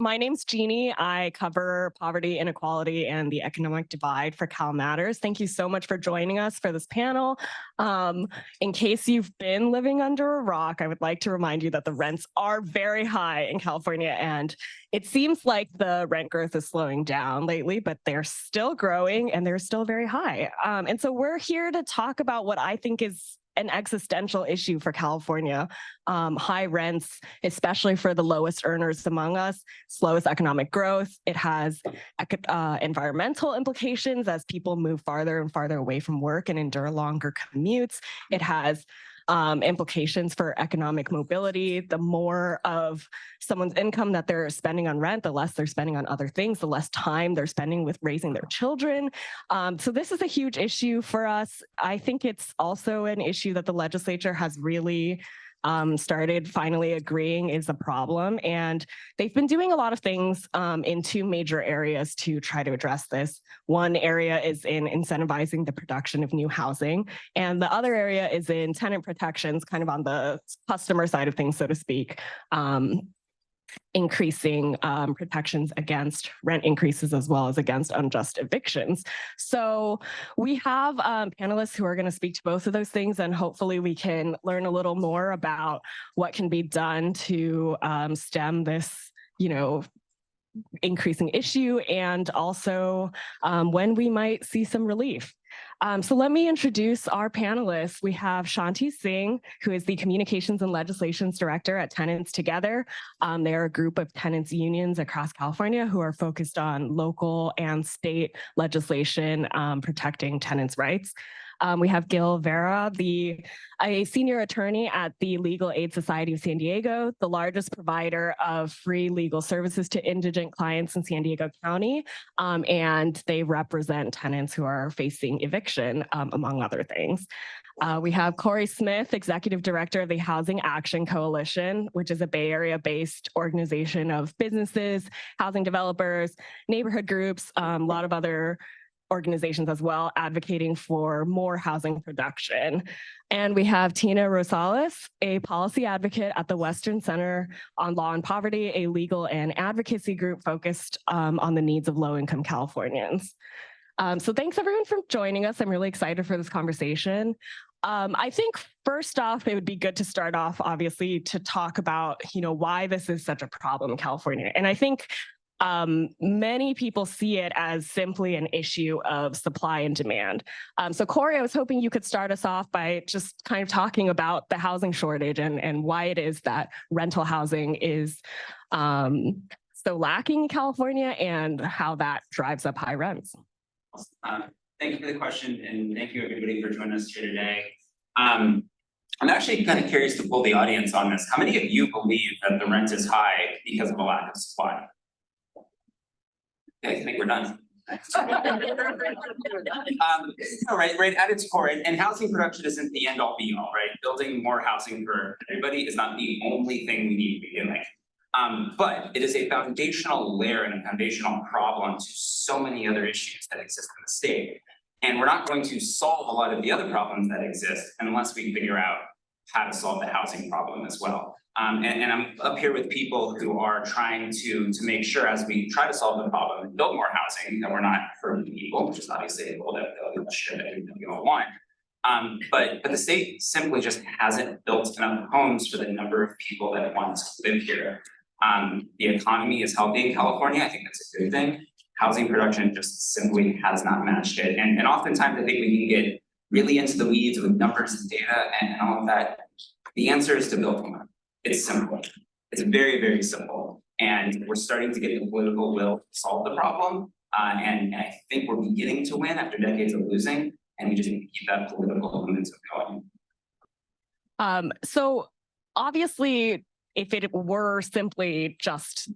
My name's Jeanne. I cover poverty, inequality, and the economic divide for CalMatters. Thank you so much for joining us for this panel. In case you've been living under a rock, I would like to remind you that the rents are very high in California, and it seems like the rent growth is slowing down lately, but they're still growing and they're still very high. And so we're here to talk about what I think is an existential issue for California. High rents, especially for the lowest earners among us, slowest economic growth. It has environmental implications as people move farther and farther away from work and endure longer commutes. It has implications for economic mobility. The more of someone's income that they're spending on rent, the less they're spending on other things, the less time they're spending with raising their children. So this is a huge issue for us. I think it's also an issue that the legislature has really started finally agreeing is a problem. And they've been doing a lot of things in two major areas to try to address this. One area is in incentivizing the production of new housing, and the other area is in tenant protections, kind of on the customer side of things, so to speak. Increasing protections against rent increases as well as against unjust evictions. So we have panelists who are going to speak to both of those things, and hopefully we can learn a little more about what can be done to stem this, increasing issue, and also when we might see some relief. So let me introduce our panelists. We have Sahanti Singh, who is the Communications and Legislations Director at Tenants Together. They are a group of tenants unions across California who are focused on local and state legislation protecting tenants' rights. We have Vera, a senior attorney at the Legal Aid Society of San Diego, the largest provider of free legal services to indigent clients in San Diego County, and they represent tenants who are facing eviction, among other things. We have Corey Smith, Executive Director of the Housing Action Coalition, which is a Bay Area-based organization of businesses, housing developers, neighborhood groups, a lot of other organizations as well, advocating for more housing production. And we have Tina Rosales, a policy advocate at the Western Center on Law and Poverty, a legal and advocacy group focused on the needs of low-income Californians. So thanks everyone for joining us. I'm really excited for this conversation. I think first off, it would be good to start off, obviously, to talk about, why this is such a problem in California. And I think many people see it as simply an issue of supply and demand. So Corey, I was hoping you could start us off by just kind of talking about the housing shortage and why it is that rental housing is so lacking in California and how that drives up high rents. Thank you for the question, and thank you everybody for joining us here today. I'm actually kind of curious to pull the audience on this. How many of you believe that the rent is high because of a lack of supply? Okay, I think we're done. Right, at its core, and housing production isn't the end all be all, right? Building more housing for everybody is not the only thing we need to begin with. But it is a foundational layer and a foundational problem to so many other issues that exist in the state. And we're not going to solve a lot of the other problems that exist unless we figure out how to solve the housing problem as well. And I'm up here with people who are trying to make sure, as we try to solve the problem and build more housing, that we're not hurting people, which is obviously a goal that we all want. But the state simply just hasn't built enough homes for the number of people that want to live here. The economy is healthy in California. I think that's a good thing. Housing production just simply has not matched it. And oftentimes I think we can get really into the weeds with numbers and data and all of that. The answer is to build more. It's simple. It's very, very simple. And we're starting to get the political will to solve the problem. And I think we're beginning to win after decades of losing. And we just need to keep that political momentum going. So obviously, if it were simply just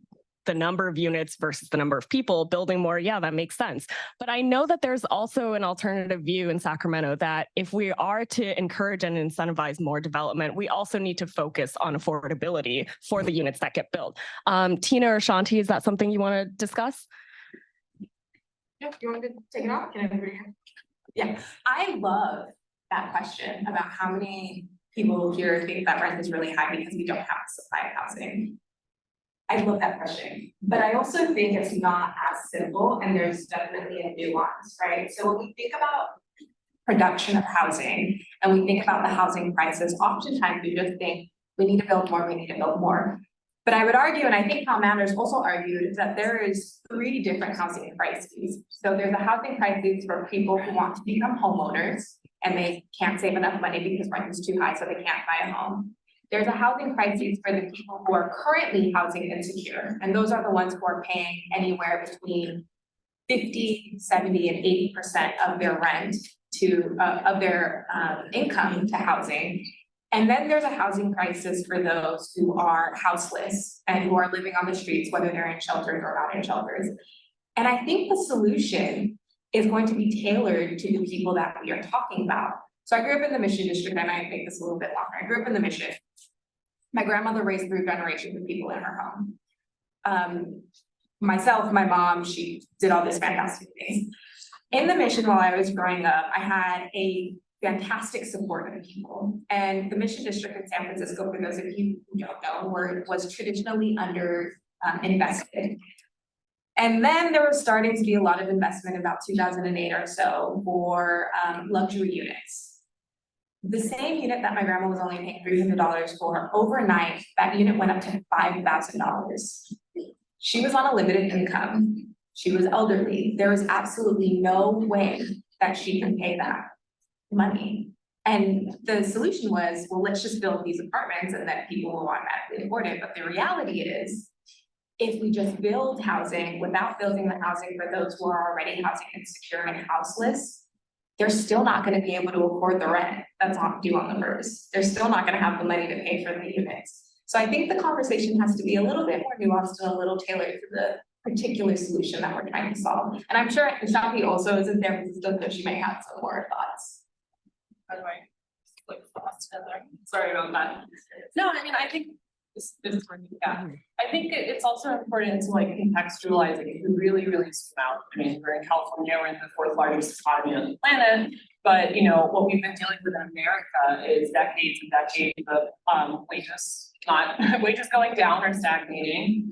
the number of units versus the number of people building more, yeah, that makes sense. But I know that there's also an alternative view in Sacramento that if we are to encourage and incentivize more development, we also need to focus on affordability for the units that get built. Tina or Sahanti, is that something you want to discuss? Yeah, you want to take it off? Yeah, I love that question about how many people here think that rent is really high because we don't have a supply of housing. I love that question, but I also think it's not as simple and there's definitely a nuance, right? So when we think about production of housing and we think about the housing prices, oftentimes we just think we need to build more, we need to build more. But I would argue, and I think CalMatters also argued, that there is 3 different housing crises. So there's a housing crisis for people who want to become homeowners and they can't save enough money because rent is too high, so they can't buy a home. There's a housing crisis for the people who are currently housing insecure, and those are the ones who are paying anywhere between 50, 70, and 80% of their rent to of their income to housing. And then there's a housing crisis for those who are houseless and who are living on the streets, whether they're in shelters or not in shelters. And I think the solution is going to be tailored to the people that we are talking about. So I grew up in the Mission District, and I make this a little bit longer. I grew up in the Mission. My grandmother raised 3 generations of people in her home. Myself, my mom, she did all these fantastic things. In the Mission, while I was growing up, I had a fantastic support of people. And the Mission District in San Francisco, for those of you who don't know, was traditionally under invested. And then there was starting to be a lot of investment about 2008 or so for luxury units. The same unit that my grandma was only paying $300 for, overnight, that unit went up to $5,000. She was on a limited income. She was elderly. There was absolutely no way that she could pay that money. And the solution was, well, let's just build these apartments and then people will automatically afford it. But the reality is, if we just build housing without building the housing for those who are already housing insecure and houseless, they're still not going to be able to afford the rent that's due on the first. They're still not going to have the money to pay for the units. So I think the conversation has to be a little bit more nuanced and a little tailored to the particular solution that we're trying to solve. And I'm sure Sahanti also is in San Francisco, so she may have some more thoughts. By the way, like thoughts together. Sorry about that. No, I mean, I think this is for me, yeah. I think it's also important to like contextualize it. You really, really zoom out. I mean, we're in California, we're in the 4th largest economy on the planet, but you know, what we've been dealing with in America is decades and decades of wages going down or stagnating,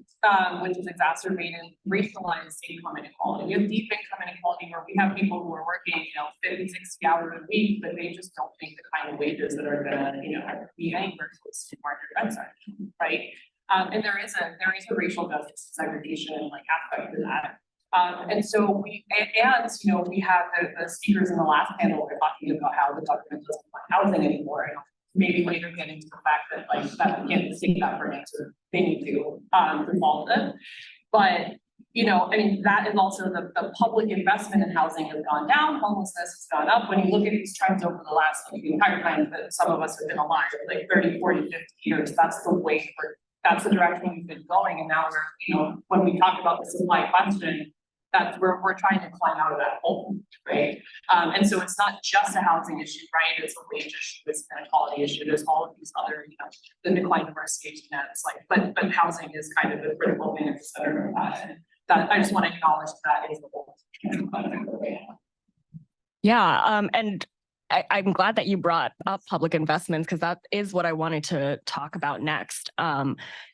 which is exacerbated racialized income inequality. We have deep income inequality where we have people who are working, 50, 60 hours a week, but they just don't make the kind of wages that are gonna, be anywhere close to market rent, right? And there is a racial justice segregation like aspect to that. And so we have the speakers in the last panel were talking about how the government doesn't want housing anymore. And maybe later get into the fact that that we can't take that for an answer. They need to resolve it. But I mean, that is also the public investment in housing has gone down, homelessness has gone up. When you look at these trends over the last the entire time that some of us have been alive, like 30, 40, 50 years, that's the direction we've been going. And now we're, when we talk about the supply question, that's where we're trying to climb out of that hole, right? And so it's not just a housing issue, right? It's a wage issue, it's an inequality issue, there's all of these other, the decline of our safety nets, but housing is kind of the critical thing at the center of that. And that I just want to acknowledge that is the whole. Yeah, and I'm glad that you brought up public investments because that is what I wanted to talk about next.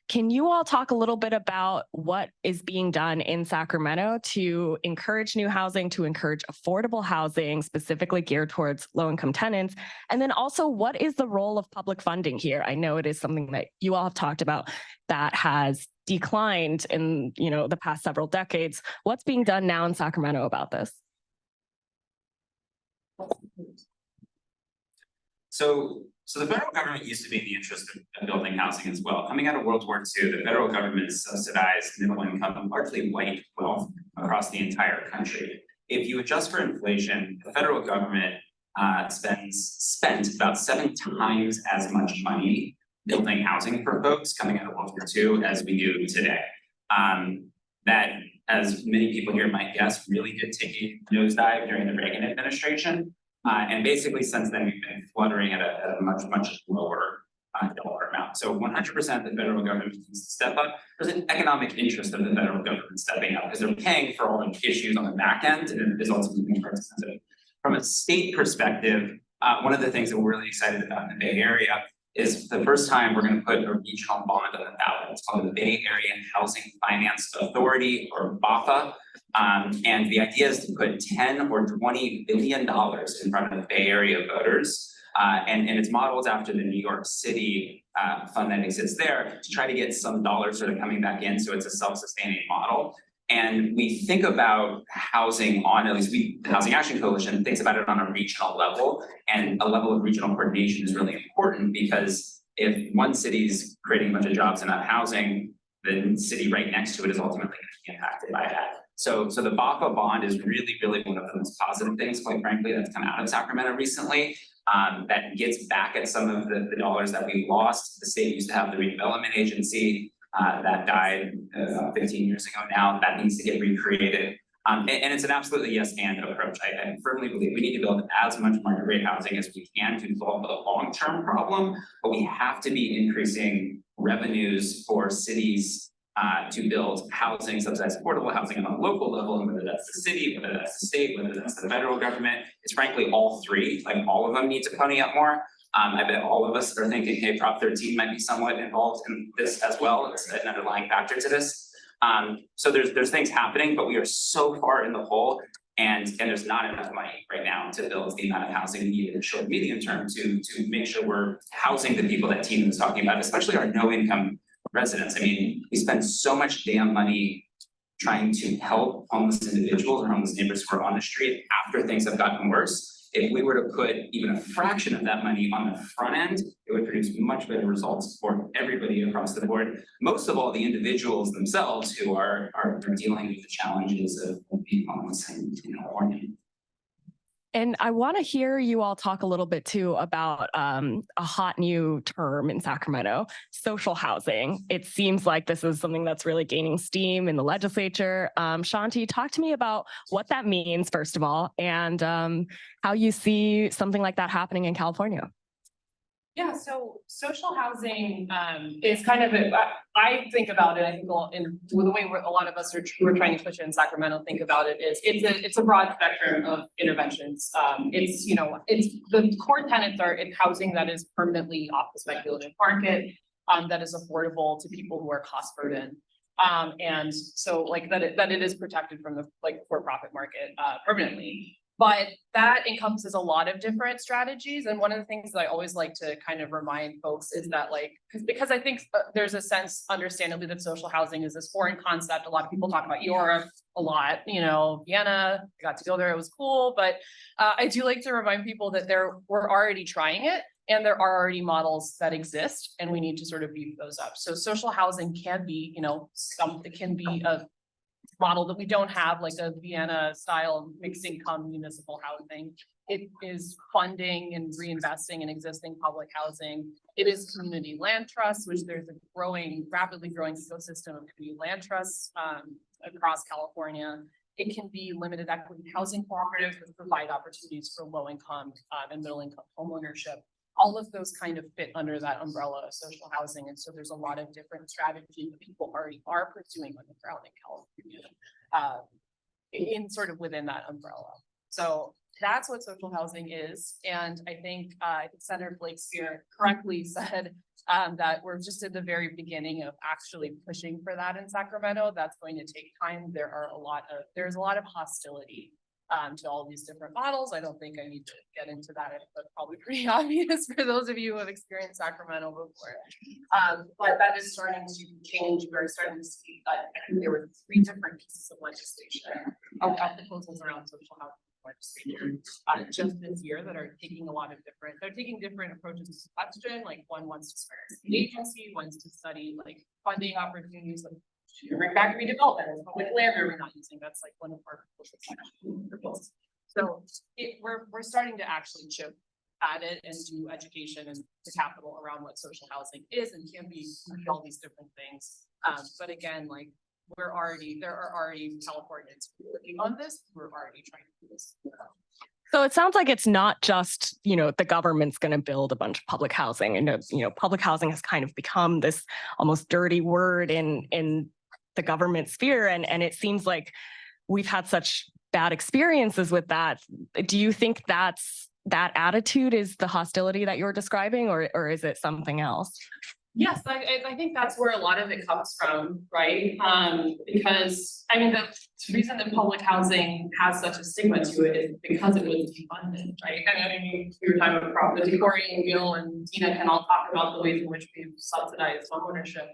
Can you all talk a little bit about what is being done in Sacramento to encourage new housing, to encourage affordable housing, specifically geared towards low-income tenants? And then also, what is the role of public funding here? I know it is something that you all have talked about that has declined in the past several decades. What's being done now in Sacramento about this? So the federal government used to be in the interest of building housing as well. Coming out of World War II, the federal government subsidized middle income, largely white wealth across the entire country. If you adjust for inflation, the federal government spent about 7 times as much money building housing for folks coming out of World War II as we do today. That, as many people here might guess, really did take a nosedive during the Reagan administration. And basically since then, we've been fluttering at a much, much lower dollar amount. So 100% the federal government needs to step up. There's an economic interest of the federal government stepping up because they're paying for all the issues on the back end and it is ultimately representative. From a state perspective, one of the things that we're really excited about in the Bay Area is the first time we're gonna put a regional bond on the ballot. It's called the Bay Area Housing Finance Authority, or BAFA. And the idea is to put $10 or $20 billion in front of the Bay Area voters. And it's modeled after the New York City fund that exists there to try to get some dollars sort of coming back in, so it's a self-sustaining model. And we think about housing at least the Housing Action Coalition thinks about it on a regional level, and a level of regional coordination is really important, because if one city's creating a bunch of jobs and not housing, the city right next to it is ultimately going to be impacted by that. So the BAFA bond is really, really one of the most positive things, quite frankly, that's come out of Sacramento recently. That gets back at some of the dollars that we lost. The state used to have the redevelopment agency that died 15 years ago now. That needs to get recreated. And it's an absolutely yes and approach. I firmly believe we need to build as much market rate housing as we can to solve the long-term problem, but we have to be increasing revenues for cities to build housing, subsidized affordable housing on a local level, and whether that's the city, whether that's the state, whether that's the federal government, it's frankly all three, like all of them need to pony up more. I bet all of us are thinking, hey, Prop 13 might be somewhat involved in this as well. It's an underlying factor to this. So there's things happening, but we are so far in the hole, and there's not enough money right now to build the amount of housing needed in the short and medium term to make sure we're housing the people that Tina was talking about, especially our no-income residents. I mean, we spend so much damn money trying to help homeless individuals or homeless neighbors who are on the street after things have gotten worse. If we were to put even a fraction of that money on the front end, it would produce much better results for everybody across the board. Most of all, the individuals themselves who are dealing with the challenges of being homeless in California. And I want to hear you all talk a little bit too about a hot new term in Sacramento, social housing. It seems like this is something that's really gaining steam in the legislature. Sahanti, talk to me about what that means, first of all, and how you see something like that happening in California. Yeah, so social housing is kind of I think about it, I think in the way a lot of us we're trying to push it in Sacramento think about it is it's a broad spectrum of interventions. It's the core tenets are in housing that is permanently off the speculative market, that is affordable to people who are cost burdened. And so like that it is protected from the for-profit market permanently. But that encompasses a lot of different strategies. And one of the things that I always like to kind of remind folks is that because I think there's a sense, understandably, that social housing is this foreign concept. A lot of people talk about Europe a lot, Vienna, I got to go there, it was cool. But I do like to remind people that we're already trying it. And there are already models that exist, and we need to sort of beef those up. So social housing can be, it can be a model that we don't have, like a Vienna style mixed income municipal housing. It is funding and reinvesting in existing public housing. It is community land trusts, which there's a rapidly growing ecosystem of community land trusts across California. It can be limited equity housing cooperatives that provide opportunities for low income and middle income homeownership. All of those kind of fit under that umbrella of social housing. And so there's a lot of different strategies that people already are pursuing on the ground in California, in sort of within that umbrella. So that's what social housing is. And I think Senator Blake Spear correctly said that we're just at the very beginning of actually pushing for that in Sacramento. That's going to take time. There's a lot of hostility to all these different models. I don't think I need to get into that. That's probably pretty obvious for those of you who have experienced Sacramento before. But that is starting to change. We're starting to see that I think there were 3 different pieces of legislation proposals around social housing legislation just this year that are taking different approaches to the question. Like one wants to start an agency, wants to study like funding opportunities, like bring back redevelopment as public land we're not using. That's like one of our proposals. So we're starting to actually chip at it and do education and the capital around what social housing is and can be all these different things. But again, like there are already Californians working on this. We're already trying to do this. So it sounds like it's not just, the government's going to build a bunch of public housing. And, public housing has kind of become this almost dirty word in the government sphere. And it seems like we've had such bad experiences with that. Do you think that's that attitude is the hostility that you're describing, or is it something else? Yes, I think that's where a lot of it comes from, right? Because I mean, the reason that public housing has such a stigma to it is because it was defunded, right? I mean, we were talking about the Corey and Gil and Tina can all talk about the ways in which we've subsidized homeownership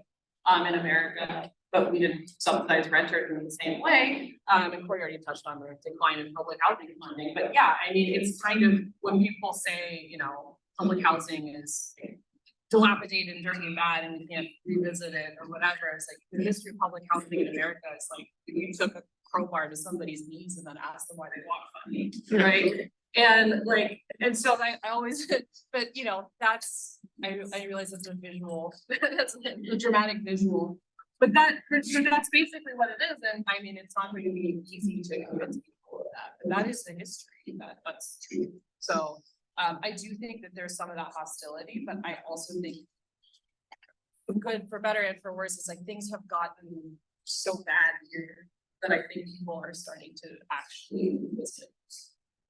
in America, but we didn't subsidize renters in the same way. And Corey already touched on the decline in public housing funding, but yeah, I mean, it's kind of when people say, you know, public housing is dilapidated and dirty and bad and we can't revisit it or whatever. It's like the history of public housing in America is like you took a crowbar to somebody's knees and then asked them why they walk funny, right? And like, and so I always, but you know, that's I realize that's a visual, that's a dramatic visual, but that's basically what it is. And I mean, it's not going to be easy to convince people of that, but that is the history that's true. So. I do think that there's some of that hostility, but I also think good for better and for worse, it's like things have gotten so bad here that I think people are starting to actually visit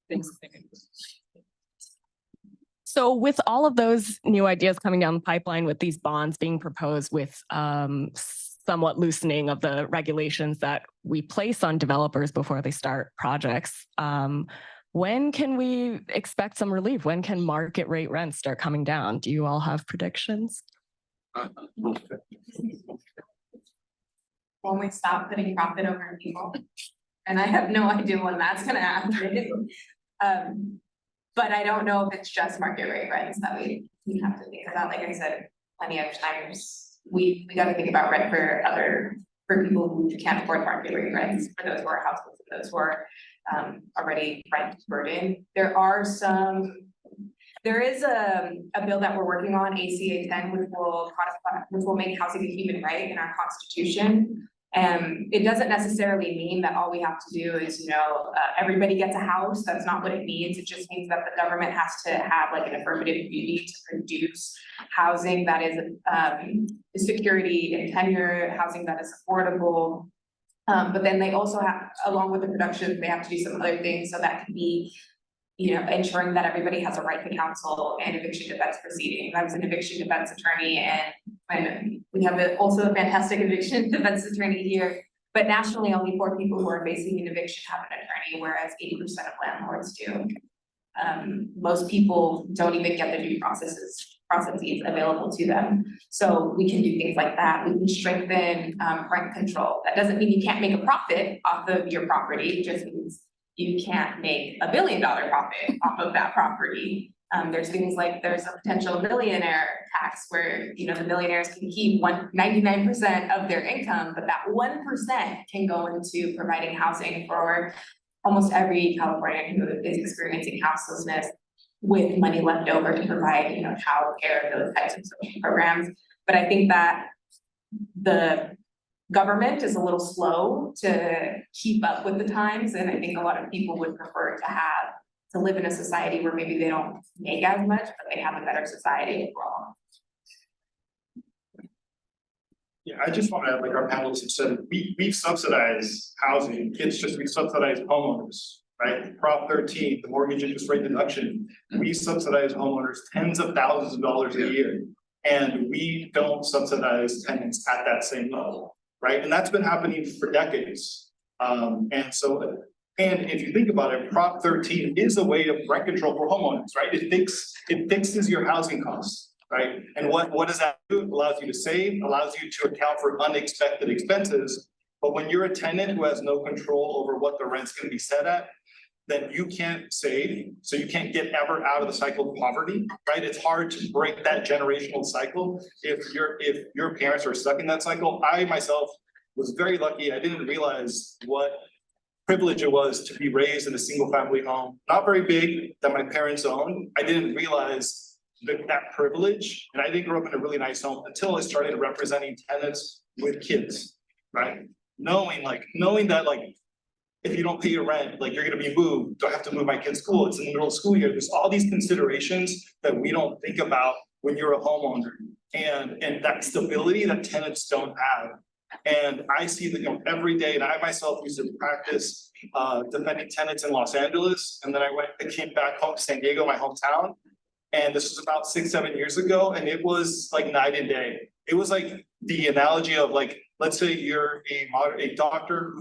things. So with all of those new ideas coming down the pipeline, with these bonds being proposed, with somewhat loosening of the regulations that we place on developers before they start projects, when can we expect some relief? When can market rate rents start coming down? Do you all have predictions? When we stop putting profit over people. And I have no idea when that's gonna happen. But I don't know if it's just market rate rents that we have to think about. Like I said, plenty of times, we gotta think about rent for people who can't afford market rate rents, for those who are households, for those who are already rent burdened. There is a bill that we're working on, ACA 10, which will make housing a human right in our constitution. It doesn't necessarily mean that all we have to do is, you know, everybody gets a house. That's not what it means. It just means that the government has to have like an affirmative duty to produce housing that is security and tenure, housing that is affordable. But then they also have, along with the production, they have to do some other things. So that could be, you know, ensuring that everybody has a right to counsel and eviction defense proceedings. I was an eviction defense attorney, and we have also a fantastic eviction defense attorney here. But nationally, only 4 people who are facing an eviction have an attorney, whereas 80% of landlords do. Most people don't even get the due processes available to them. So we can do things like that. We can strengthen rent control. That doesn't mean you can't make a profit off of your property. It just means you can't make $1 billion profit off of that property. There's things like there's a potential millionaire tax where, you know, the millionaires can keep 99% of their income, but that 1% can go into providing housing for almost every Californian who is experiencing houselessness, with money left over to provide, you know, childcare, those types of social programs. But I think that the government is a little slow to keep up with the times, and I think a lot of people would prefer to live in a society where maybe they don't make as much, but they have a better society overall. Yeah, I just want to add, like our panelists have said, we subsidize housing. It's just we subsidize homeowners. Right, Prop 13, the mortgage interest rate deduction, we subsidize homeowners tens of thousands of dollars a year, and we don't subsidize tenants at that same level, right? And that's been happening for decades. And if you think about it, Prop 13 is a way of rent control for homeowners, right? It fixes your housing costs, right? And what does that do? It allows you to save, allows you to account for unexpected expenses. But when you're a tenant who has no control over what the rent's going to be set at, then you can't save, so you can't get ever out of the cycle of poverty, right? It's hard to break that generational cycle if your parents are stuck in that cycle. I myself was very lucky. I didn't realize what privilege it was to be raised in a single family home, not very big, that my parents owned. I didn't realize that privilege, and I didn't grow up in a really nice home until I started representing tenants with kids, right? Knowing that like, if you don't pay your rent, like you're gonna be moved, do I have to move my kid's school? It's in the middle of the school year. There's all these considerations that we don't think about when you're a homeowner. And that stability that tenants don't have And I see that, every day, and I myself used to practice defending tenants in Los Angeles. And then I came back home to San Diego, my hometown. And this was about 6-7 years ago, and it was like night and day. It was like the analogy of like, let's say you're a doctor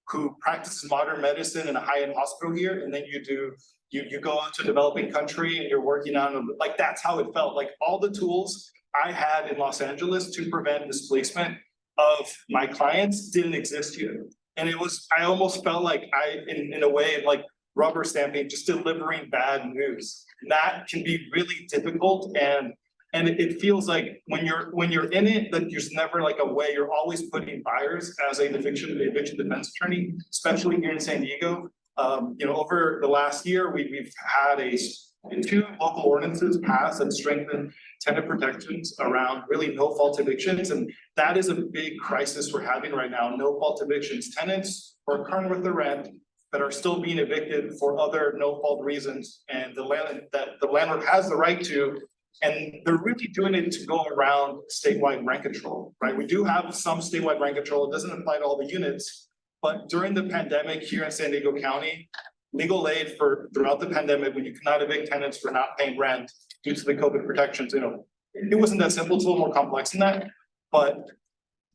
who practices modern medicine in a high-end hospital here, and then you go out to a developing country and you're working on, like, that's how it felt. Like, all the tools I had in Los Angeles to prevent displacement of my clients didn't exist here. And I almost felt like in a way, like rubber stamping, just delivering bad news. That can be really difficult, and it feels like when you're in it, that there's never like a way. You're always putting buyers as an eviction defense attorney, especially here in San Diego. Over the last year, we've had 2 local ordinances passed that strengthen tenant protections around really no-fault evictions, and that is a big crisis we're having right now. No-fault evictions, tenants who are current with the rent that are still being evicted for other no-fault reasons, and the landlord has the right to, and they're really doing it to go around statewide rent control, right? We do have some statewide rent control. It doesn't apply to all the units, but during the pandemic here in San Diego County, legal aid throughout the pandemic, when you cannot evict tenants for not paying rent due to the COVID protections, it wasn't that simple. It's a little more complex than that, but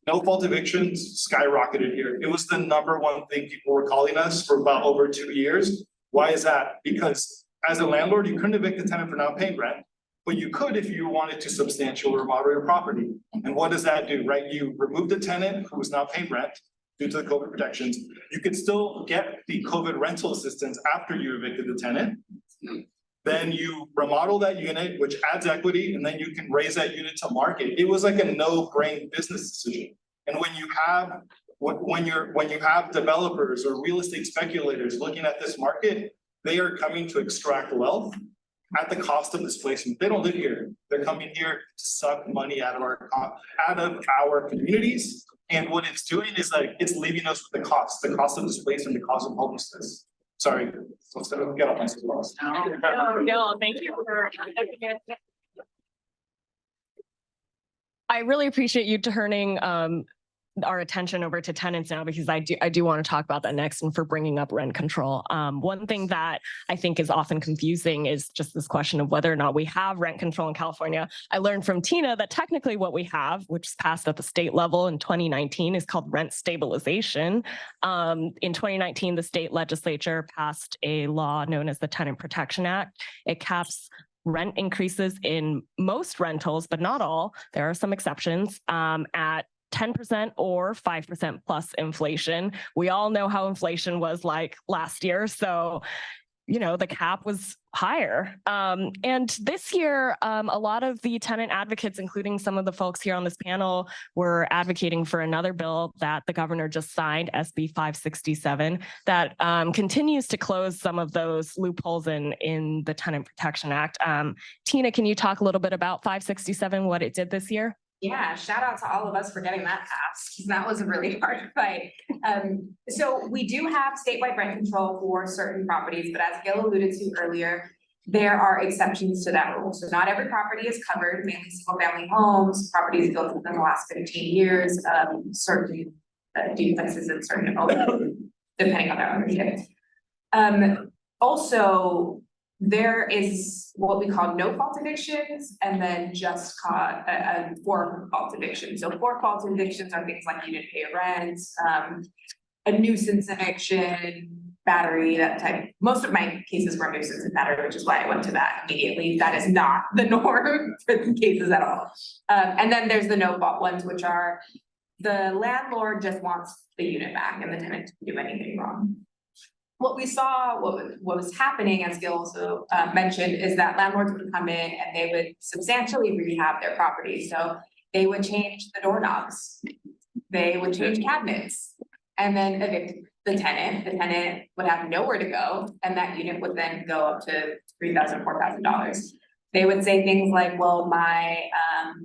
no-fault evictions skyrocketed here. It was the #1 thing people were calling us for about over 2 years. Why is that? Because as a landlord, you couldn't evict the tenant for not paying rent, but you could if you wanted to substantial remodel your property. And what does that do, right? You remove the tenant who was not paying rent due to the COVID protections. You could still get the COVID rental assistance after you evicted the tenant. Then you remodel that unit, which adds equity, and then you can raise that unit to market. It was like a no-brain business decision. And when you have developers or real estate speculators looking at this market, they are coming to extract wealth at the cost of displacement. They don't live here. They're coming here to suck money out of our communities. And what it's doing is like, it's leaving us with the cost of displacement, the cost of homelessness. Sorry, instead of get off my soapbox. No, thank you for. I really appreciate you turning our attention over to tenants now, because I do want to talk about that next, and for bringing up rent control. One thing that I think is often confusing is just this question of whether or not we have rent control in California. I learned from Tina that technically what we have, which is passed at the state level in 2019, is called rent stabilization. In 2019, the state legislature passed a law known as the Tenant Protection Act. It caps rent increases in most rentals, but not all. There are some exceptions, at 10% or 5% plus inflation. We all know how inflation was like last year. So, the cap was higher. And this year, a lot of the tenant advocates, including some of the folks here on this panel, were advocating for another bill that the governor just signed, SB 567, that continues to close some of those loopholes in the Tenant Protection Act. Tina, can you talk a little bit about 567, what it did this year? Yeah, shout out to all of us for getting that passed. That was a really hard fight. So we do have statewide rent control for certain properties, but as Gil alluded to earlier, there are exceptions to that rule. So not every property is covered, mainly single family homes, properties built within the last 15 years, certain duplexes and certain depending on their ownership. Also, there is what we call no fault evictions, and then just for fault evictions. So for fault evictions are things like you didn't pay rent, a nuisance eviction, battery, that type. Most of my cases were nuisance and battery, which is why I went to that immediately. That is not the norm for the cases at all. And then there's the no fault ones, which are the landlord just wants the unit back and the tenant didn't do anything wrong. What we saw, what was happening, as Gil also mentioned, is that landlords would come in and they would substantially rehab their property. So they would change the doorknobs, they would change cabinets, and then evict the tenant. The tenant would have nowhere to go, and that unit would then go up to $3,000, $4,000. They would say things like, well, I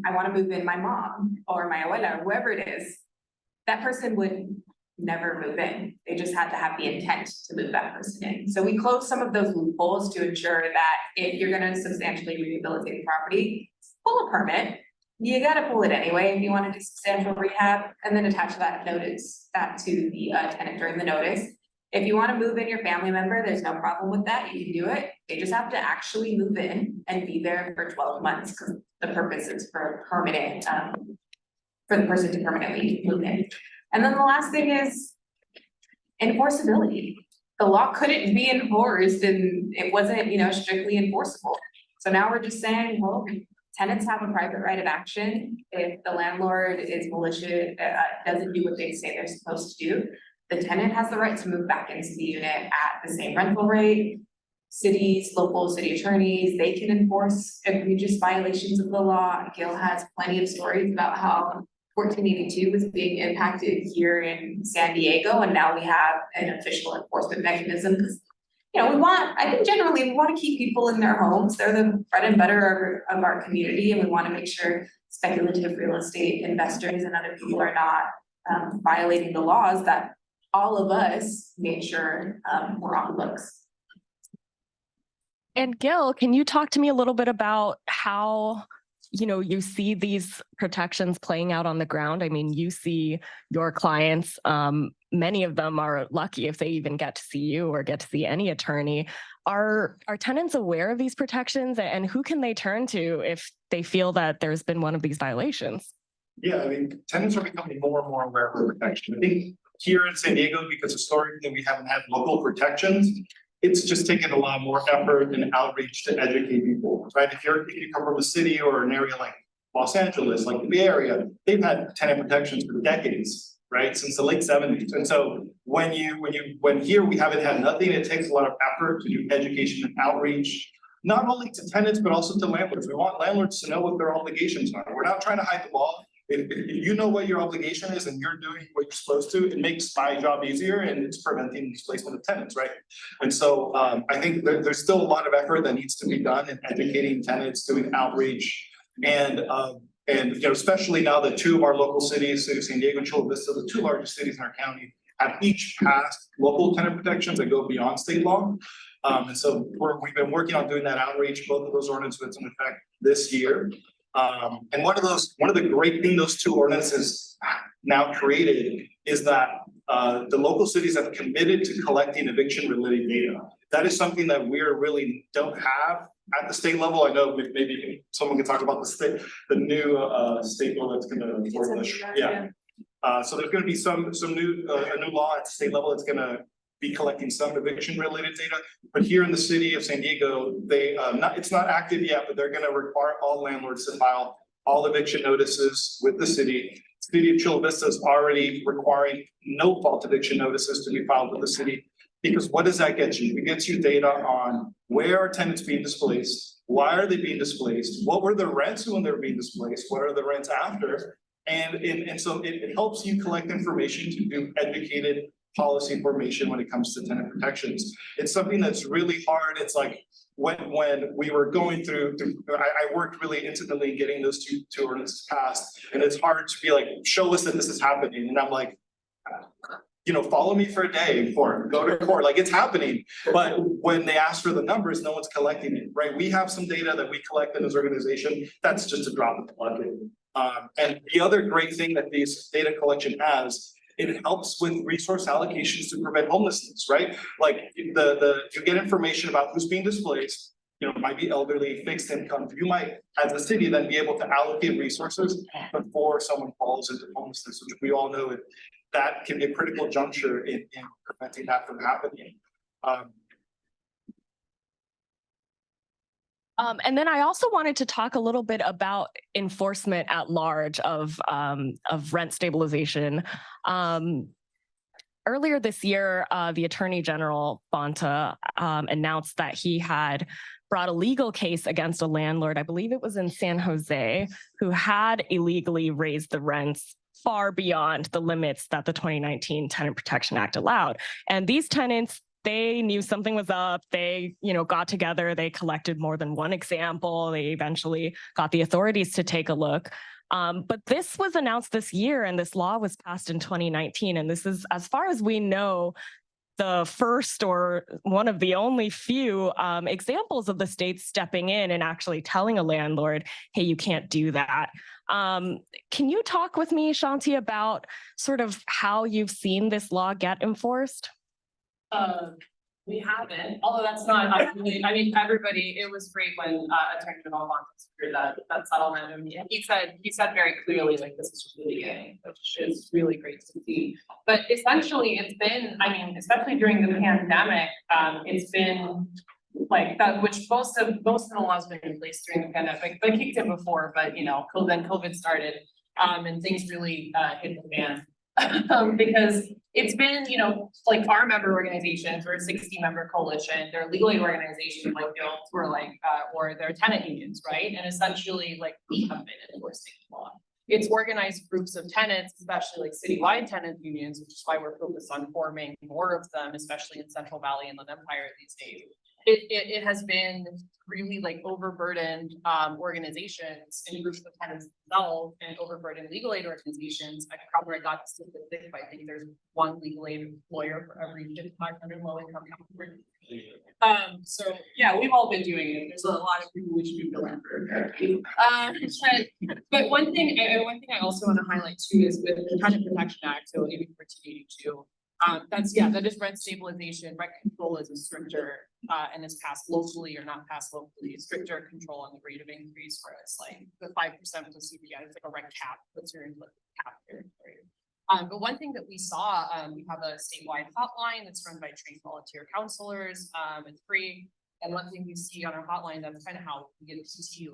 want to move in my mom or my abuela or whoever it is. That person would never move in. They just had to have the intent to move that person in. So we closed some of those loopholes to ensure that if you're going to substantially rehabilitate the property, pull a permit, you gotta pull it anyway if you want to do substantial rehab, and then attach that notice, that to the tenant during the notice. If you want to move in your family member, there's no problem with that, you can do it. They just have to actually move in and be there for 12 months, because the purpose is for permanent, for the person to permanently move in. And then the last thing is enforceability. The law couldn't be enforced and it wasn't, strictly enforceable. So now we're just saying, well, tenants have a private right of action. If the landlord is malicious, doesn't do what they say they're supposed to do, the tenant has the right to move back into the unit at the same rental rate. Cities, local city attorneys, they can enforce egregious violations of the law. Gil has plenty of stories about how 1482 was being impacted here in San Diego, and now we have an official enforcement mechanism, because I think generally we want to keep people in their homes. They're the bread and butter of our community, and we want to make sure speculative real estate investors and other people are not violating the laws that all of us made sure were on the books. And Gil, can you talk to me a little bit about how you see these protections playing out on the ground? I mean, you see your clients, many of them are lucky if they even get to see you or get to see any attorney. Are tenants aware of these protections, and who can they turn to if they feel that there's been one of these violations? Yeah, I mean, tenants are becoming more and more aware of the protection. I think here in San Diego, because historically we haven't had local protections, it's just taken a lot more effort and outreach to educate people, right? If you come from a city or an area like Los Angeles, like the Bay Area, they've had tenant protections for decades, right? Since the late 70s. And so when here we haven't had nothing, it takes a lot of effort to do education and outreach, not only to tenants, but also to landlords. We want landlords to know what their obligations are. We're not trying to hide the law. If you know what your obligation is and you're doing what you're supposed to, it makes my job easier and it's preventing displacement of tenants, right? And so I think there's still a lot of effort that needs to be done in educating tenants, doing outreach, and especially now that two of our local cities, City of San Diego and Chula Vista, the two largest cities in our county, have each passed local tenant protections that go beyond state law. And so we've been working on doing that outreach. Both of those ordinances went into effect this year. And one of the great things those two ordinances now created is that the local cities have committed to collecting eviction related data. That is something that we really don't have at the state level. I know maybe someone can talk about the new state law that's going to so there's going to be some new a new law at the state level that's going to be collecting some eviction related data, but here in the city of San Diego, it's not active yet, but they're going to require all landlords to file all eviction notices with the city. City of Chula Vista is already requiring no fault eviction notices to be filed with the city, because what does that get you? It gets you data on where are tenants being displaced, why are they being displaced, what were the rents when they were being displaced, what are the rents after, and so it helps you collect information to do educated policy formation when it comes to tenant protections. It's something that's really hard. It's like when we were going through, I worked really intimately getting those two ordinances passed, and it's hard to be like, show us that this is happening. And I'm like, follow me for a day in court, go to court, like it's happening. But when they ask for the numbers, no one's collecting it, right? We have some data that we collect in this organization. That's just a drop in the bucket. And the other great thing that this data collection has, it helps with resource allocations to prevent homelessness, right? Like you get information about who's being displaced, it might be elderly, fixed income. You might, as a city, then be able to allocate resources before someone falls into homelessness, which we all know that can be a critical juncture in preventing that from happening. And then I also wanted to talk a little bit about enforcement at large of rent stabilization. Earlier this year, the Attorney General Bonta announced that he had brought a legal case against a landlord, I believe it was in San Jose, who had illegally raised the rents far beyond the limits that the 2019 Tenant Protection Act allowed. And these tenants, they knew something was up. They, got together, they collected more than one example. They eventually got the authorities to take a look. But this was announced this year, and this law was passed in 2019. And this is, as far as we know, the first or one of the only few examples of the state stepping in and actually telling a landlord, hey, you can't do that. Can you talk with me, Sahanti, about sort of how you've seen this law get enforced? We haven't, although that's not actually, I mean, everybody, it was great when Attorney General Montes secured that settlement. And he said very clearly, like, this is just the beginning, which is really great to see. But essentially it's been, I mean, especially during the pandemic, it's been like that, which most of the laws been in place during the pandemic, but kicked in before, but you know, then COVID started, and things really hit the fan. Because it's been, you know, like our member organizations, we're a 60-member coalition, they're legal aid organizations like Guilds, or like, or they're tenant unions, right? And essentially, like, we have been enforcing the law. It's organized groups of tenants, especially like citywide tenant unions, which is why we're focused on forming more of them, especially in Central Valley and the Empire these days. It has been really like overburdened organizations and groups of tenants themselves, and overburdened legal aid organizations. I probably got the statistic, but I think there's one legal aid lawyer for every 500 low income households. So yeah, we've all been doing it. There's a lot of people we should be billing for. But one thing I also want to highlight too is with the Tenant Protection Act, so AB 1482. That is rent stabilization. Rent control is a stricter and is passed locally or not passed locally, stricter control on the rate of increase, where it's like the 5% of the CPI, it's like a rent cap, puts you in the cap territory. But one thing that we saw, we have a statewide hotline that's run by trained volunteer counselors. It's free. And one thing we see on our hotline, that's kind of how we get to see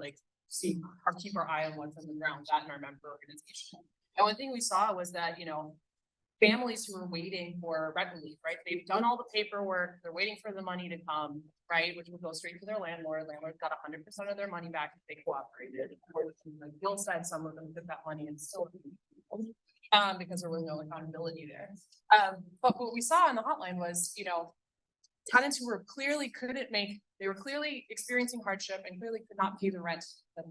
keep our eye on what's on the ground, that in our member organization. And one thing we saw was that, you know, families who are waiting for rent relief, right? They've done all the paperwork, they're waiting for the money to come, right? Which will go straight to their landlord. Landlord got 100% of their money back if they cooperated. Or like Bill said, some of them took that money and still because there was no accountability there. But what we saw on the hotline was, you know, tenants who were clearly they were clearly experiencing hardship and clearly could not pay the rent that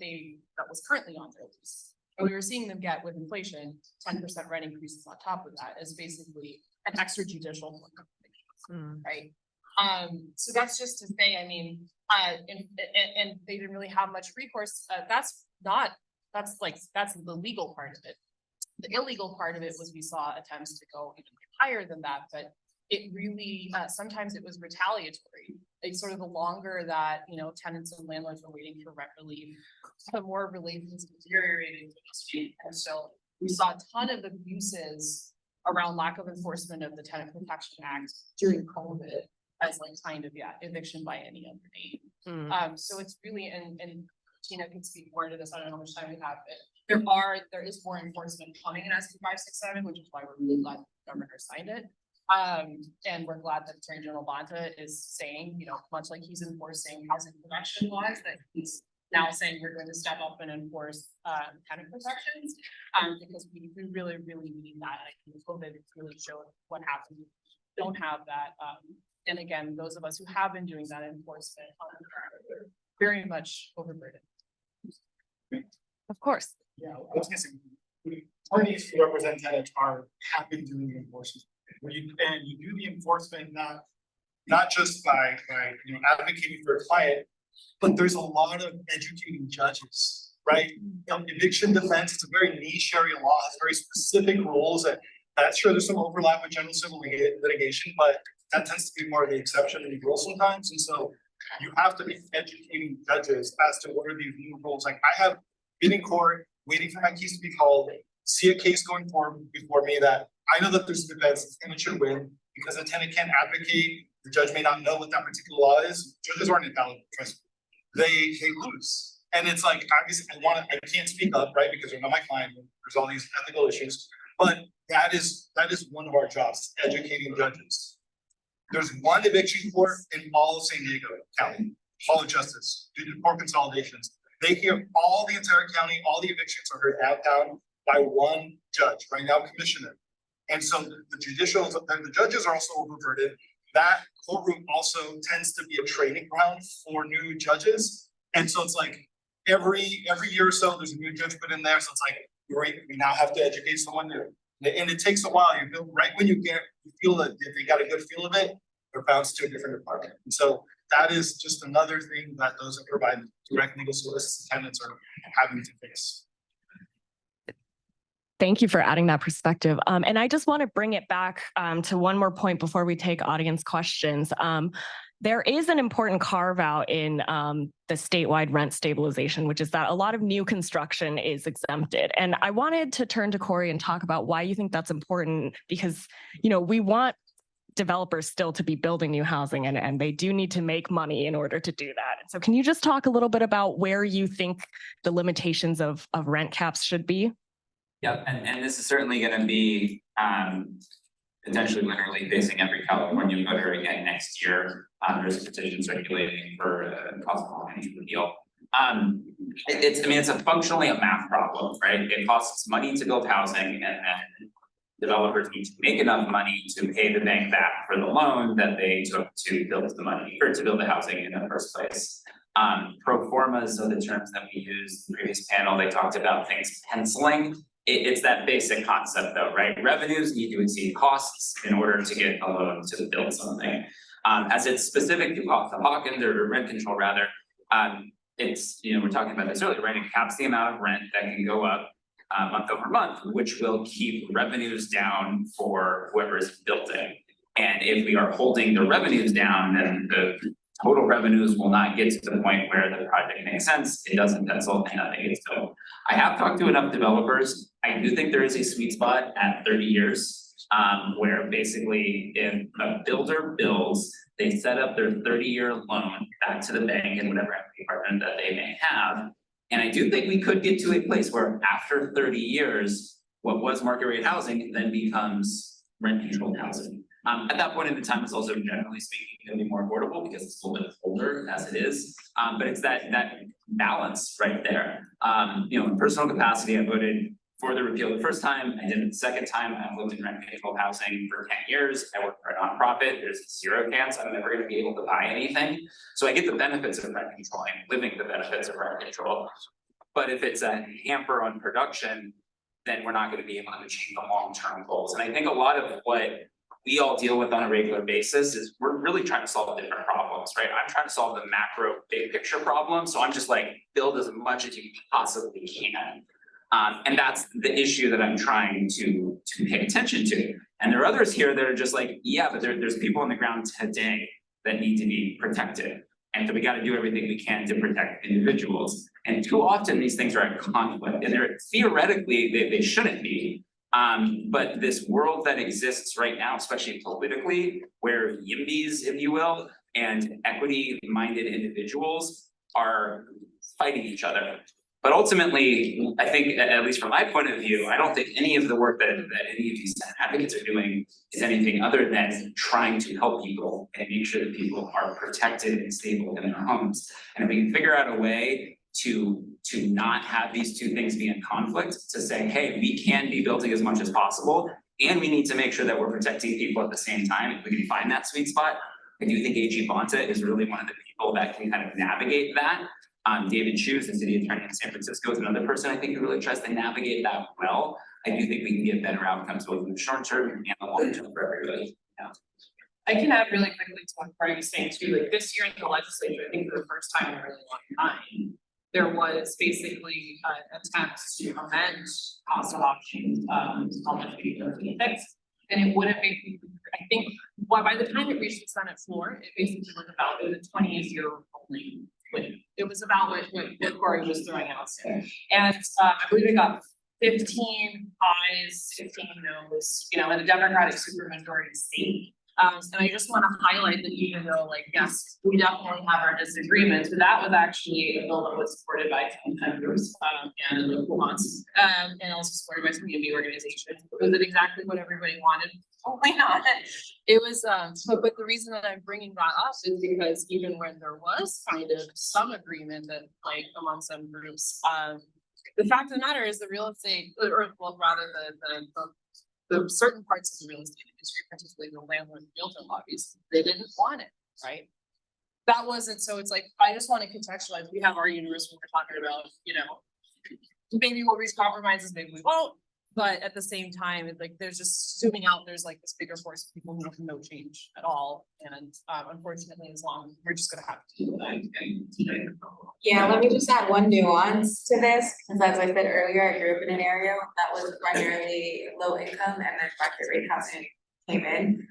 was currently on their lease. And we were seeing them get, with inflation, 10% rent increases on top of that as basically an extrajudicial right? So that's just to say, I mean, and they didn't really have much recourse. That's the legal part of it. The illegal part of it was we saw attempts to go even higher than that, but it really, sometimes it was retaliatory. It's sort of the longer that, you know, tenants and landlords were waiting for rent relief, the more relations deteriorated. And so we saw a ton of abuses around lack of enforcement of the Tenant Protection Act during COVID as like kind of, eviction by any other name. So it's really, and Tina can speak more to this, I don't know how much time we have, but there is more enforcement coming in SB 567, which is why we're really glad the governor signed it. And we're glad that Attorney General Bonta is saying, you know, much like he's enforcing housing protection laws, that he's now saying we're going to step up and enforce tenant protections, because we really, really need that. I think COVID really showed what happens if you don't have that. And again, those of us who have been doing that enforcement are very much overburdened. Of course. Yeah, I was gonna say, attorneys who represent tenants have been doing the enforcement. You do the enforcement not just by you know, advocating for a client, but there's a lot of educating judges, right? Eviction defense, it's a very niche area law, has very specific rules, and that's sure there's some overlap with general civil litigation, but that tends to be more of the exception than the rule sometimes. And so you have to be educating judges as to what are these new rules. Like, I have been in court waiting for my case to be called, see a case going forward before me that I know that there's a defense, the tenant should win because the tenant can't advocate. The judge may not know what that particular law is. Judges aren't infallible, trust me. They lose. And it's like, obviously I can't speak up, right? Because they're not my client. There's all these ethical issues. But that is one of our jobs, educating judges. There's one eviction court in all of San Diego County, Hall of Justice, due to court consolidations. They hear all the entire county, all the evictions are heard downtown by one judge, right now commissioner. And so the judges are also overburdened. That courtroom also tends to be a training ground for new judges. And so it's like every year or so, there's a new judge put in there. So it's like, great, we now have to educate someone new. And it takes a while, you feel, right when you feel that they got a good feel of it, they're bounced to a different department. And so that is just another thing that those that provide direct legal services to tenants are having to face. Thank you for adding that perspective. And I just want to bring it back to one more point before we take audience questions. There is an important carve out in the statewide rent stabilization, which is that a lot of new construction is exempted. And I wanted to turn to Corey and talk about why you think that's important, because, you know, we want developers still to be building new housing, and they do need to make money in order to do that. And so can you just talk a little bit about where you think the limitations of rent caps should be? Yep, and this is certainly gonna be potentially literally facing every California voter again next year. There's a petition circulating for a cost of living repeal. It's functionally a math problem, right? It costs money to build housing, and then developers need to make enough money to pay the bank back for the loan that they took to build the housing in the first place. Pro forma, so the terms that we used in the previous panel, they talked about things penciling. It's that basic concept though, right? Revenues need to exceed costs in order to get a loan to build something. As it's specific to Hawkins or rent control rather, it's, you know, we're talking about this earlier, right? It caps the amount of rent that can go up month over month, which will keep revenues down for whoever is building. And if we are holding the revenues down, then the total revenues will not get to the point where the project makes sense. It doesn't pencil and nothing gets built. I have talked to enough developers. I do think there is a sweet spot at 30 years, where basically if a builder builds, they set up their 30-year loan back to the bank and whatever equity partner that they may have. And I do think we could get to a place where after 30 years, what was market rate housing then becomes rent controlled housing. At that point in the time, it's also generally speaking going to be more affordable because it's a little bit older as it is. But it's that balance right there. You know, in personal capacity, I voted for the repeal the first time. I did it the second time. I've lived in rent controlled housing for 10 years. I work for a nonprofit. There's zero chance I'm never going to be able to buy anything. So I get the benefits of rent control. I'm living the benefits of rent control. But if it's a hamper on production, then we're not going to be able to achieve the long-term goals. And I think a lot of what we all deal with on a regular basis is we're really trying to solve different problems, right? I'm trying to solve the macro big picture problem. So I'm just like, build as much as you possibly can. And that's the issue that I'm trying to pay attention to. And there are others here that are just like, yeah, but there's people on the ground today that need to be protected. And so we got to do everything we can to protect individuals. And too often these things are at conflict, and they're theoretically they shouldn't be. But this world that exists right now, especially politically, where YIMBYs, if you will, and equity-minded individuals are fighting each other. But ultimately, I think, at least from my point of view, I don't think any of the work that any of these advocates are doing is anything other than trying to help people and make sure that people are protected and stable in their homes. And if we can figure out a way to not have these two things be in conflict, to say, hey, we can be building as much as possible, and we need to make sure that we're protecting people at the same time. If we can find that sweet spot, I do think AG Bonta is really one of the people that can kind of navigate that. David Hughes, the city attorney in San Francisco, is another person I think who really tries to navigate that well. I do think we can get better outcomes both in the short term and the long term for everybody. Yeah. I can add really quickly to what Corey was saying too, like this year in the legislature, I think for the first time in a really long time, there was basically an attempt to amend cost of options, how much we can fix. And it wouldn't be, I think, by the time it reached the Senate floor, it basically was about the 20-year only. It was about what Corey was throwing out there. And I believe it got 15 ayes, 15 no's, you know, in a Democratic supermajority state. And I just want to highlight that even though, like, yes, we definitely have our disagreements, but that was actually a bill that was supported by contenders and local ones, and also supported by community organizations. Was it exactly what everybody wanted? Probably not. It was, but the reason that I'm bringing that up is because even when there was kind of some agreement that, like, among some groups, the fact of the matter is the real estate, or well, rather the certain parts of the real estate industry, particularly the landlord and realtor lobbies, they didn't want it, right? That wasn't, so it's like, I just want to contextualize, we have our universe when we're talking about, you know, maybe we'll reach compromises, maybe we won't. But at the same time, it's like there's just zooming out, there's like this bigger force of people who have no change at all. And unfortunately, as long we're just gonna have to do that. Yeah, let me just add one nuance to this, because as I said earlier, I grew up in an area that was primarily low income and then market rate housing came in.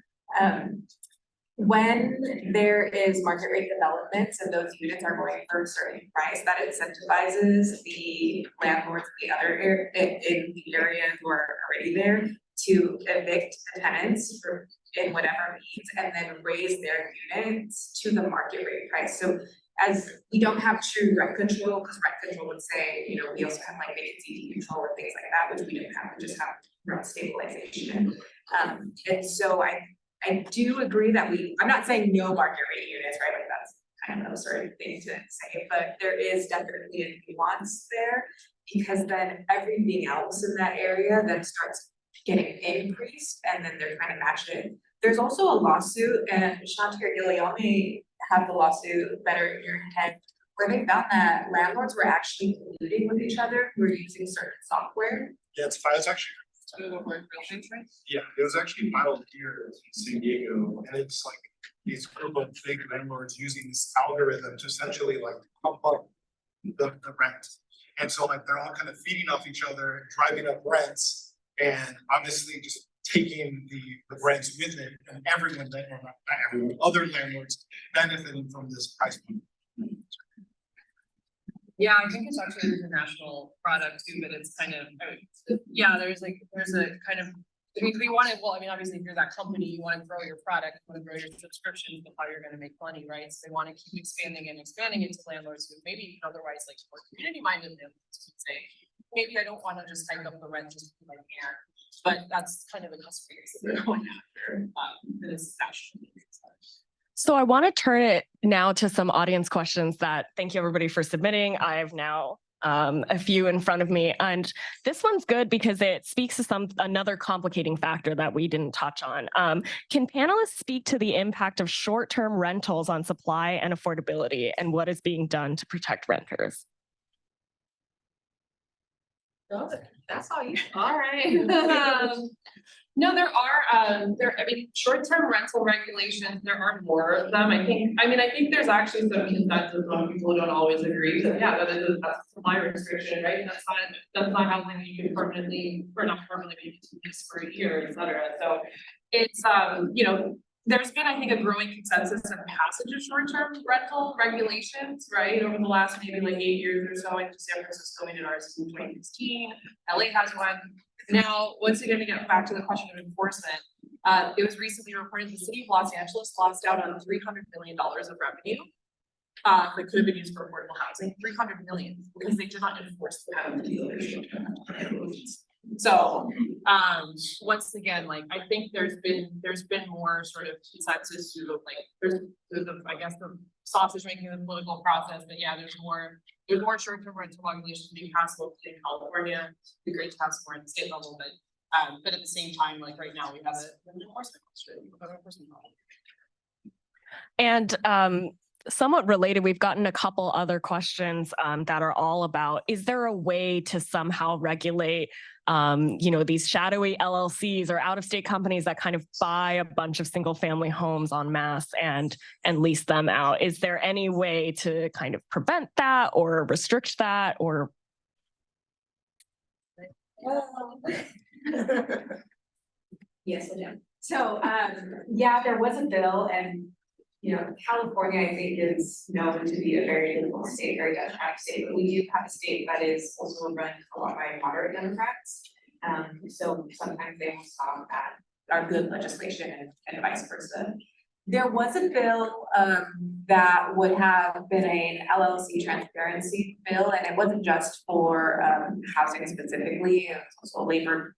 When there is market rate developments and those units are going for a certain price, that incentivizes the landlords in the other in the area who are already there to evict the tenants for in whatever means and then raise their units to the market rate price. So as we don't have true rent control, because rent control would say, you know, we also have like vacancy control and things like that, which we don't have, we just have rent stabilization. And so I do agree that I'm not saying no market rate units, right? Like that's kind of an absurd thing to say, but there is definitely a nuance there because then everything else in that area then starts getting increased and then they're kind of matched it. There's also a lawsuit and Sahanti or Gilberto may have the lawsuit better in your head where they found that landlords were actually colluding with each other who were using certain software. Yeah, it's actually. Yeah, it was actually filed here in San Diego, and it's like these group of big landlords using this algorithm to essentially like pump up the rent. And so like they're all kind of feeding off each other, driving up rents, and obviously just taking the rents with it, and everyone, or not everyone, other landlords benefiting from this price point. Yeah, I think it's actually a national product too, but it's kind of, yeah, there's a kind of, we want to, well, I mean, obviously if you're that company, you want to grow your product, you want to grow your subscription, but how you're going to make money, right? So they want to keep expanding and expanding into landlords who maybe otherwise like more community minded landlords would say, maybe I don't want to just hike up the rent just because I can, but that's kind of the customer base that they're going after, for this fashion. So I want to turn it now to some audience questions that thank you everybody for submitting. I have now a few in front of me, and this one's good because it speaks to another complicating factor that we didn't touch on. Can panelists speak to the impact of short-term rentals on supply and affordability and what is being done to protect renters? That's all you. All right. No, there are, I mean, short-term rental regulations, there are more of them. I think there's actually some consensus on people who don't always agree that, yeah, that's a supply restriction, right? That's not housing that you can permanently, or not permanently, but you can lease for a year, et cetera. So it's, you know, there's been, I think, a growing consensus in the passage of short-term rental regulations, right? Over the last maybe like 8 years or so, into San Francisco in ours in 2016, LA has one. Now, once again, to get back to the question of enforcement, it was recently reported the city of Los Angeles lost out on $300 million of revenue that could have been used for affordable housing, 300 million, because they did not enforce the penalty. So, once again, like I think there's been more sort of consensus to like there's the I guess the sausage making the political process, but yeah, there's more short-term rental regulations being passed locally in California. It'd be great to have some more at the state level, but at the same time, like right now, we have an enforcement problem. And somewhat related, we've gotten a couple other questions that are all about, is there a way to somehow regulate you know, these shadowy LLCs or out-of-state companies that kind of buy a bunch of single-family homes en masse and lease them out? Is there any way to kind of prevent that or restrict that or? Yes, I do. So, yeah, there was a bill and, you know, California, I think, is known to be a very liberal state, very democratic state, but we do have a state that is also run a lot by moderate Democrats. So sometimes they will stop at our good legislation and vice versa. There was a bill that would have been an LLC transparency bill, and it wasn't just for housing specifically, it was also labor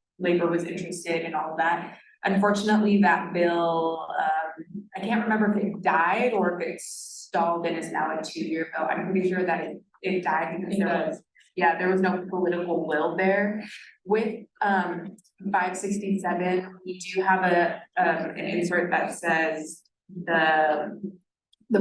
was interested in all of that. Unfortunately, that bill, I can't remember if it died or if it's stalled and is now a 2-year bill. I'm pretty sure that it died because there was no political will there. With 567, we do have an insert that says the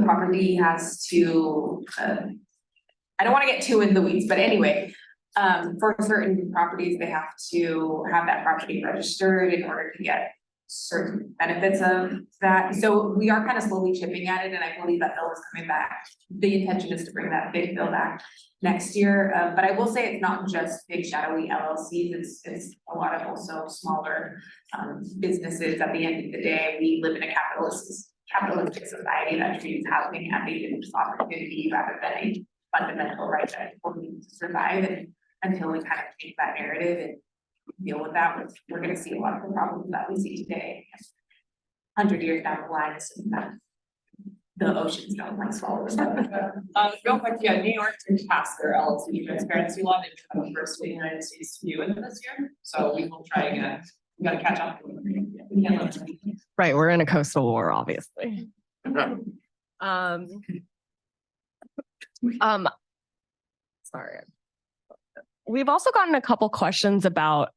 property has to, I don't want to get too in the weeds, but anyway, For certain properties, they have to have that property registered in order to get certain benefits of that. So we are kind of slowly chipping at it, and I believe that bill is coming back. The intention is to bring that big bill back next year. But I will say it's not just big shadowy LLCs, it's a lot of also smaller businesses. At the end of the day, we live in a capitalistic society that treats housing as a business opportunity rather than a fundamental right that people need to survive. And until we kind of take that narrative and deal with that, we're gonna see a lot of the problems that we see today. 100 years down the line, it's just that the oceans don't like swallow us up. Real quick, yeah, New York did pass their LLC transparency law. They become the first state in the United States to do it this year. So we will try again. We gotta catch up. We can't let them. Right, we're in a coastal war, obviously. Sorry. We've also gotten a couple questions about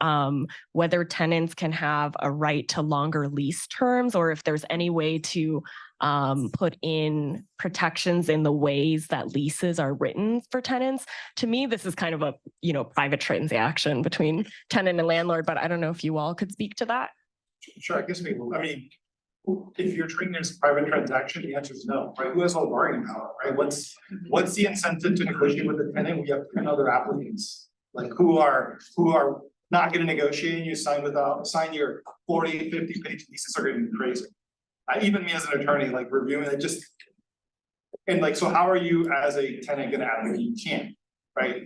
whether tenants can have a right to longer lease terms, or if there's any way to put in protections in the ways that leases are written for tenants. To me, this is kind of a, private transaction between tenant and landlord, but I don't know if you all could speak to that. Sure, I guess if you're treating it as a private transaction, the answer is no, right? Who has all bargaining power, right? What's the incentive to negotiate with the tenant? We have 10 other applicants, like who are not gonna negotiate, and you sign your 40, 50 page leases are gonna be crazy. Even me as an attorney, like reviewing it, so how are you as a tenant gonna advocate? You can't, right?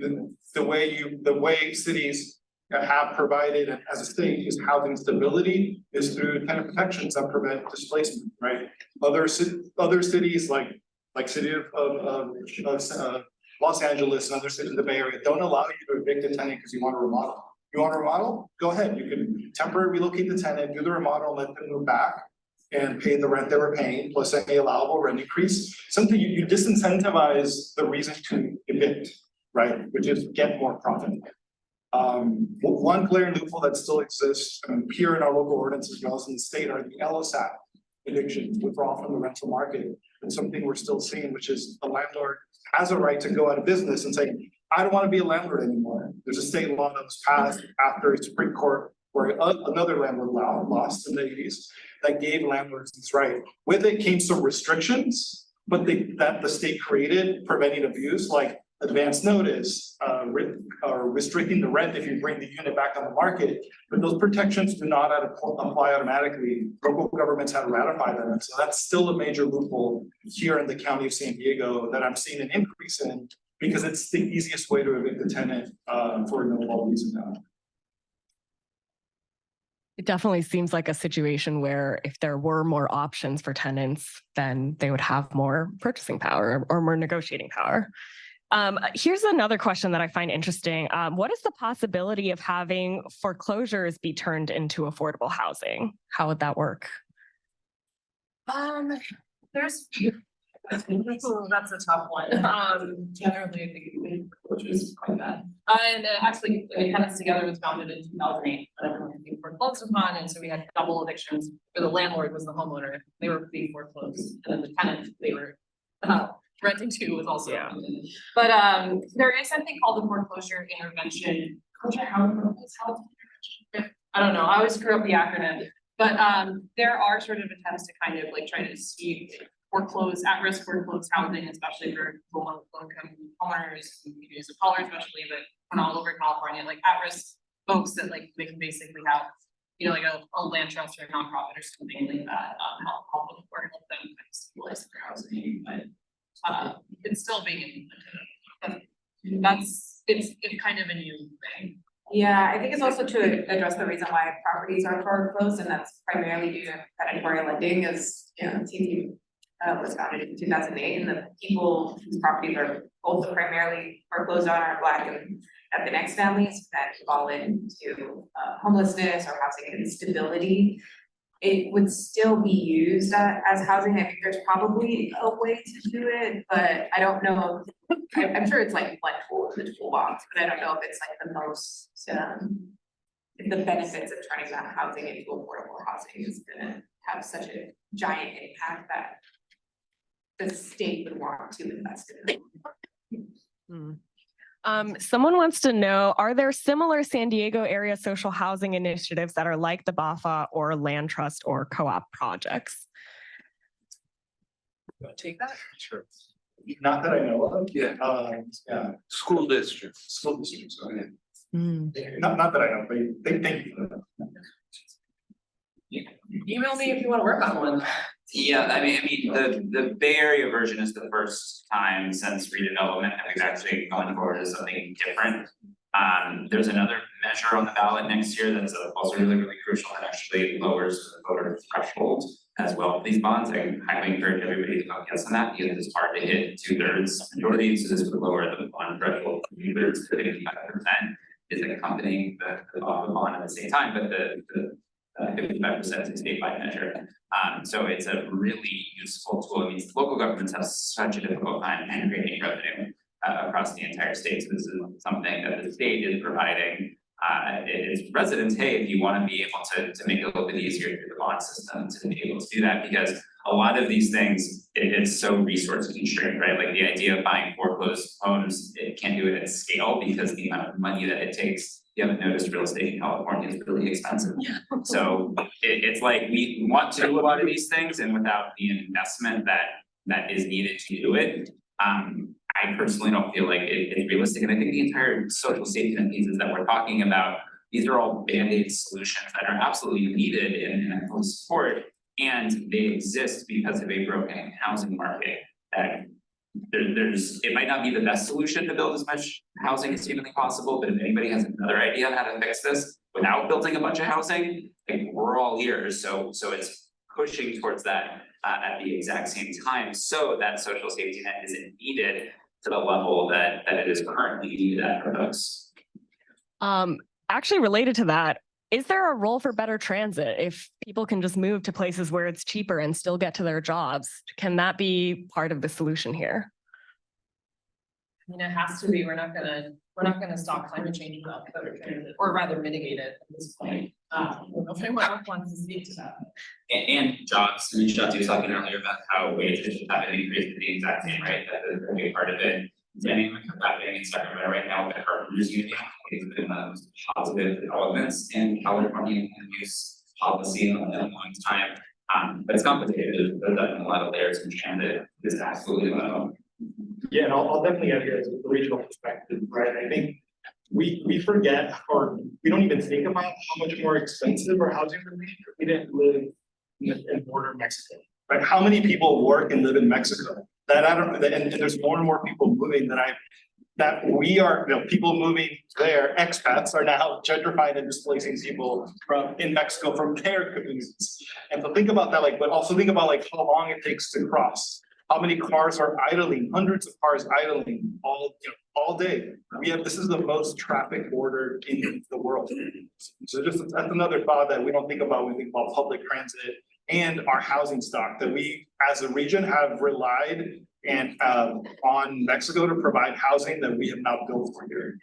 The way cities have provided, and as a state, is housing stability is through tenant protections that prevent displacement, right? Other cities like city of Los Angeles and other cities in the Bay Area don't allow you to evict a tenant because you want to remodel. You want to remodel? Go ahead. You can temporarily relocate the tenant, do the remodel, let them move back and pay the rent they were paying plus any allowable rent increase. Something you disincentivize the reason to evict, right? Which is get more profit. One glaring loophole that still exists here in our local ordinance as well as in the state are the LSAT evictions, withdrawal from the rental market. And something we're still seeing, which is the landlord has a right to go out of business and say, I don't want to be a landlord anymore. There's a state law that was passed after a Supreme Court where another landlord law lost in the 80s that gave landlords this right. With it came some restrictions, but that the state created preventing abuse, like advance notice, or restricting the rent if you bring the unit back on the market. But those protections do not apply automatically. Local governments have to ratify them. And so that's still a major loophole here in the county of San Diego that I'm seeing an increase in, because it's the easiest way to evict the tenant for no fault reason now. It definitely seems like a situation where if there were more options for tenants, then they would have more purchasing power or more negotiating power. Here's another question that I find interesting. What is the possibility of having foreclosures be turned into affordable housing? How would that work? That's a tough one. Generally, I think foreclosures is quite bad. And actually, Tenants Together was founded in 2008, but everyone being foreclosed upon, and so we had double evictions. Where the landlord was the homeowner; they were being foreclosed, and then the tenant they were renting to was also. Yeah. But there is something called the foreclosure intervention. I don't know. I always screw up the acronym, but there are sort of attempts to kind of like try to see at-risk foreclosed housing, especially for low-income homeowners, communities of color, especially, but all over California, like at-risk folks that like they can basically have, like a land trust or a nonprofit or something like that, help them kind of stabilize their housing, but it's still being implemented. It's kind of a new thing. Yeah, I think it's also to address the reason why properties are foreclosed, and that's primarily due to predatory lending, as TT was founded in 2008, and the people whose properties are also primarily foreclosed on are Black and Latinx families that fall into homelessness or housing instability. It would still be used as housing. I think there's probably a way to do it, but I don't know. I'm sure it's like tool in the toolbox, but I don't know if it's like the most, the benefits of turning that housing into affordable housing is gonna have such a giant impact that the state would want to invest in it. Someone wants to know, are there similar San Diego area social housing initiatives that are like the BAFA or land trust or co-op projects? You wanna take that? Sure. Not that I know of. Yeah. Yeah, School districts. school districts, okay. Mm. Not that I know, but thank you for that. Email me if you wanna work on one. Yeah, I mean, the Bay Area version is the first time since redevelopment that we've actually gone forward as something different. There's another measure on the ballot next year that's also really crucial and actually lowers the voter threshold as well for these bonds. I highly encourage everybody to vote yes on that because it's hard to hit 2/3 majority, so this would lower the bond threshold from 2/3 to 55% is accompanying the bond at the same time, but the 55% is a statewide measure. So it's a really useful tool. It means local governments have such a difficult time generating revenue across the entire state. So this is something that the state is providing its residents. Hey, if you want to be able to make it a little bit easier through the bond system to be able to do that, because a lot of these things, it's so resource constrained, right? Like the idea of buying foreclosed homes, it can't do it at scale because the amount of money that it takes. You haven't noticed real estate in California is really expensive. Yeah. So it's like we want to do a lot of these things and without the investment that is needed to do it. I personally don't feel like it's realistic, and I think the entire social safety net pieces that we're talking about, these are all band-aid solutions that are absolutely needed and full support, and they exist because of a broken housing market that it might not be the best solution to build as much housing as humanly possible, but if anybody has another idea on how to fix this without building a bunch of housing, like we're all ears, so it's pushing towards that at the exact same time, so that social safety net isn't needed to the level that it is currently needed at for folks. Actually related to that, is there a role for better transit? If people can just move to places where it's cheaper and still get to their jobs, can that be part of the solution here? I mean, it has to be, we're not gonna stop climate change without better transit, or rather mitigate it at this point. I don't know if anyone else wants to speak to that. And jobs, I mean, Shantanu was talking earlier about how wages have an increase to the exact same rate, that is a big part of it. Anything that's happening in Sacramento right now with the carpenters union is been one of the most positive developments in California and use policy in a long time. But it's complicated, there's definitely a lot of layers in transit, this is absolutely one of them. Yeah, and I'll definitely add here the regional perspective, right? I think we forget, or we don't even think about how much more expensive our housing would be if we didn't live in border Mexico. Right? How many people work and live in Mexico? That I don't, and there's more and more people moving people moving there, expats are now gentrifying and displacing people in Mexico from their communities. And so think about that, but also think about how long it takes to cross. How many cars are idling, hundreds of cars idling all day. This is the most traffic border in the world. So that's another thought that we don't think about when we think about public transit and our housing stock, that we as a region have relied on Mexico to provide housing that we have not built for here.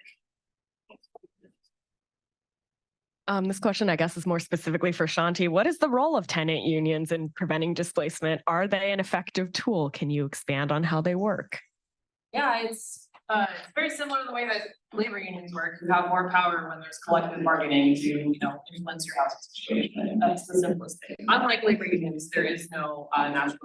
This question, I guess, is more specifically for Sahanti. What is the role of tenant unions in preventing displacement? Are they an effective tool? Can you expand on how they work? Yeah, it's very similar to the way that labor unions work. You have more power when there's collective bargaining to, influence your housing situation. That's the simplest thing. Unlike labor unions, there is no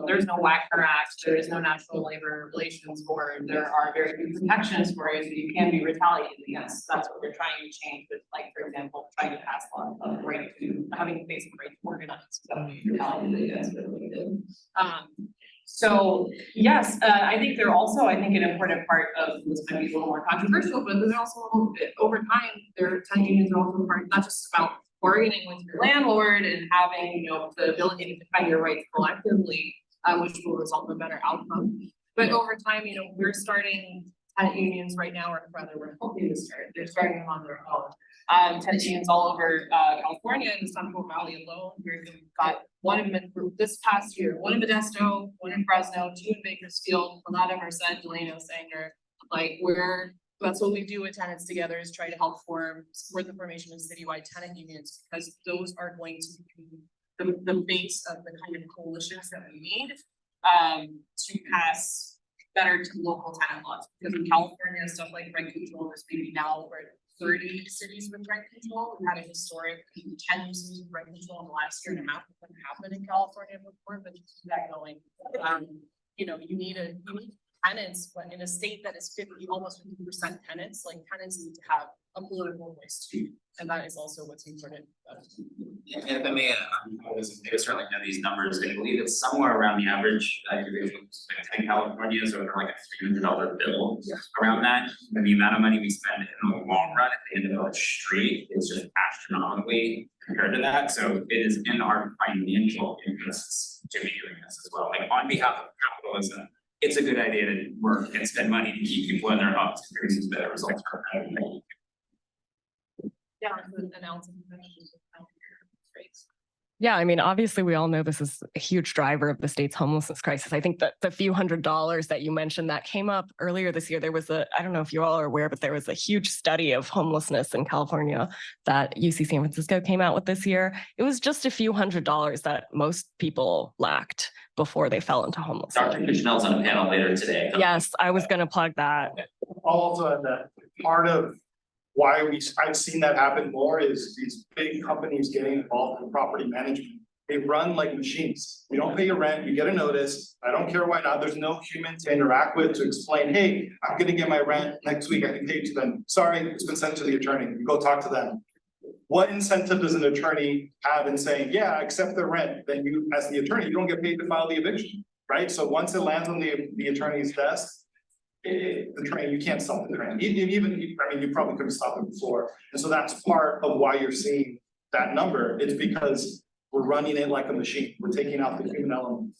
there's no Wagner Act, there is no National Labor Relations Board. There are very few protections for you, so you can be retaliated against. That's what we're trying to change with, for example, trying to pass law of right to having basic right to organize without being retaliated against what we did. So yes, I think they're also, an important part of this might be a little more controversial, but they're also a little bit over time, their tenant unions are also part, not just about bargaining with your landlord and having, the ability to defend your rights collectively, which will result in a better outcome. But over time, we're starting tenant unions right now, or rather we're hoping to start, they're starting them on their own. Tenant unions all over California and the Central Valley alone. We've got one in this past year, one in Modesto, one in Fresno, 2 in Bakersfield, Gilberto, Merced, Delano, Sanger. That's what we do with tenants together, is try to help support the formation of citywide tenant unions, because those are going to be the base of the kind of coalitions that we need to pass better to local tenant laws, because in California, stuff like rent control is maybe now over 30 cities with rent control. We had a historic 10 cities with rent control in the last year and a half. It couldn't happen in California before, but to keep that going. You know, you need tenants, but in a state that is almost 50% tenants, like tenants need to have a political voice too. And that is also what's important. And if I may, I certainly know these numbers, I believe it's somewhere around the average, in California is over like a $300 bill around that. And the amount of money we spend in the long run at the end of the street is just astronomically compared to that. So it is in our financial interests to be doing this as well. Like on behalf of capitalism, it's a good idea to work and spend money to keep people in their homes, it produces better results for everybody. Yeah, the announcement. Yeah, I mean, obviously, we all know this is a huge driver of the state's homelessness crisis. I think that the few $100s that you mentioned that came up earlier this year, there was I don't know if you all are aware, but there was a huge study of homelessness in California that UC San Francisco came out with this year. It was just a few $100s that most people lacked before they fell into homelessness. Dr. Kishnell's on a panel later today. Yes, I was going to plug that. I'll also add that part of why I've seen that happen more is these big companies getting involved in property management. They run like machines. You don't pay your rent, you get a notice. I don't care why not. There's no human to interact with to explain, hey, I'm gonna get my rent next week. I can pay it to them. Sorry, it's been sent to the attorney. You go talk to them. What incentive does an attorney have in saying, yeah, I accept their rent? Then you, as the attorney, you don't get paid to file the eviction, right? So once it lands on the attorney's desk, the train, you can't stop the train. Even, I mean, you probably couldn't stop it before. And so that's part of why you're seeing that number. It's because we're running it like a machine. We're taking out the human element.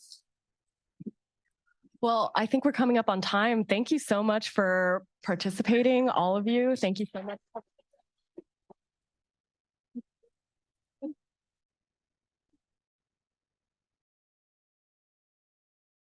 Well, I think we're coming up on time. Thank you so much for participating, all of you. Thank you so much.